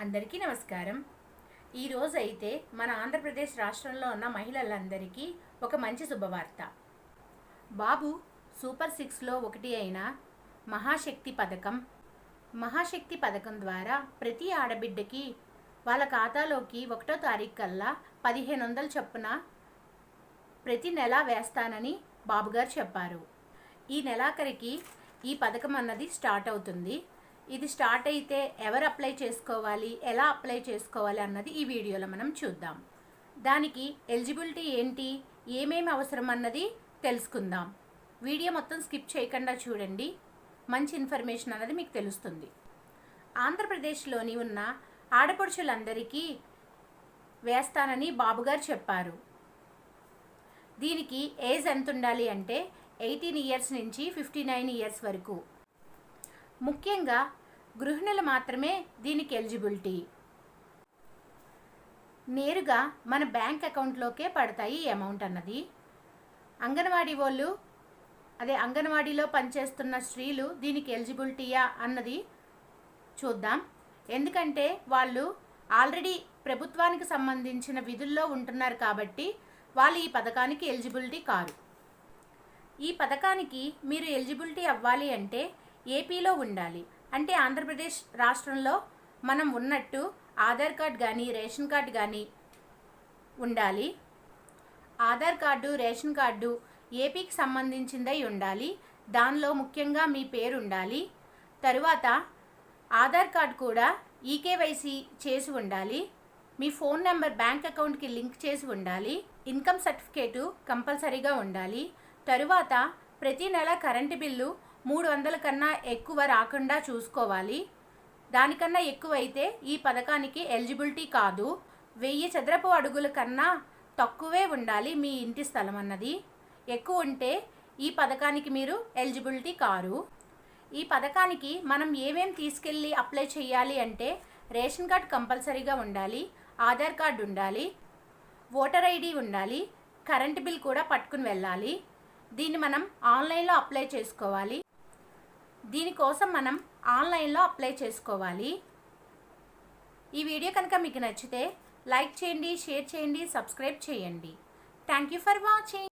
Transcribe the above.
అందరికీ నమస్కారం. ఈరోజు అయితే మన ఆంధ్రప్రదేశ్ రాష్ట్రంలో ఉన్న మహిళలందరికీ ఒక మంచి శుభవార్త. బాబు సూపర్ 6లో ఒకటి అయిన మహాశక్తి పథకం ద్వారా ప్రతి ఆడబిడ్డకి వాళ్ళ ఖాతాలోకి 1వ తారీఖు కల్లా 1500 చొప్పున ప్రతి నెల వేస్తానని బాబుగారు చెప్పారు. ఈ నెలాఖరికి ఈ పథకం అన్నది స్టార్ట్ అవుతుంది. ఇది స్టార్ట్ అయితే ఎవరు అప్లై చేసుకోవాలి, ఎలా అప్లై చేసుకోవాలి అన్నది ఈ వీడియోలో మనం చూద్దాం. దానికి ఎలిజిబిలిటీ ఏంటి, ఏమేమి అవసరం అన్నది తెలుసుకుందాం. వీడియో మొత్తం స్కిప్ చేయకుండా చూడండి, మంచి ఇన్ఫర్మేషన్ అన్నది మీకు తెలుస్తుంది. ఆంధ్రప్రదేశ్లోని ఉన్న ఆడపడుచులందరికీ వేస్తానని బాబుగారు చెప్పారు. దీనికి ఏజ్ ఎంత ఉండాలి అంటే 18 ఇయర్స్ నుంచి 59 ఇయర్స్ వరకు. ముఖ్యంగా గృహిణులు మాత్రమే దీనికి ఎలిజిబిలిటీ. నేరుగా మన బ్యాంక్ అకౌంట్లోకే పడతాయి ఈ అమౌంట్ అన్నది. అంగన్వాడీలో పనిచేస్తున్న స్త్రీలు దీనికి ఎలిజిబిలిటీయా అన్నది చూద్దాం. ఎందుకంటే వాళ్ళు ఆల్రెడీ ప్రభుత్వానికి సంబంధించిన విధుల్లో ఉంటున్నారు కాబట్టి వాళ్ళు ఈ పథకానికి ఎలిజిబిలిటీ కారు. ఈ పథకానికి మీరు ఎలిజిబిలిటీ అవ్వాలి అంటే ఏపీలో ఉండాలి. అంటే ఆంధ్రప్రదేశ్ రాష్ట్రంలో మనం ఉన్నట్టు ఆధార్ కార్డ్ కానీ రేషన్ కార్డు కానీ ఉండాలి. ఆధార్ కార్డు రేషన్ కార్డు ఏపీకి సంబంధించిందై ఉండాలి. దానిలో ముఖ్యంగా మీ పేరు ఉండాలి. తరువాత ఆధార్ కార్డు కూడా ఈకేవైసీ చేసి ఉండాలి. మీ ఫోన్ నెంబర్ బ్యాంక్ అకౌంట్కి లింక్ చేసి ఉండాలి. ఇన్కమ్ సర్టిఫికేటు కంపల్సరీగా ఉండాలి. తరువాత ప్రతి నెల కరెంటు బిల్లు 300 కన్నా ఎక్కువ రాకుండా చూసుకోవాలి. దానికన్నా ఎక్కువైతే ఈ పథకానికి ఎలిజిబిలిటీ కాదు. 1000 చదరపు అడుగుల కన్నా తక్కువే ఉండాలి మీ ఇంటి స్థలం అన్నది. ఎక్కువ ఉంటే ఈ పథకానికి మీరు ఎలిజిబిలిటీ కారు. ఈ పథకానికి మనం ఏమేమి తీసుకెళ్ళి అప్లై చేయాలి అంటే రేషన్ కార్డ్ కంపల్సరీగా ఉండాలి, ఆధార్ కార్డు ఉండాలి, ఓటర్ ఐడి ఉండాలి, కరెంటు బిల్ కూడా పట్టుకుని వెళ్ళాలి. దీన్ని మనం ఆన్లైన్లో అప్లై చేసుకోవాలి. దీనికోసం మనం ఆన్లైన్లో అప్లై చేసుకోవాలి. ఈ వీడియో కనుక మీకు నచ్చితే లైక్ చేయండి, షేర్ చేయండి, సబ్స్క్రైబ్ చేయండి. Thank you for watching.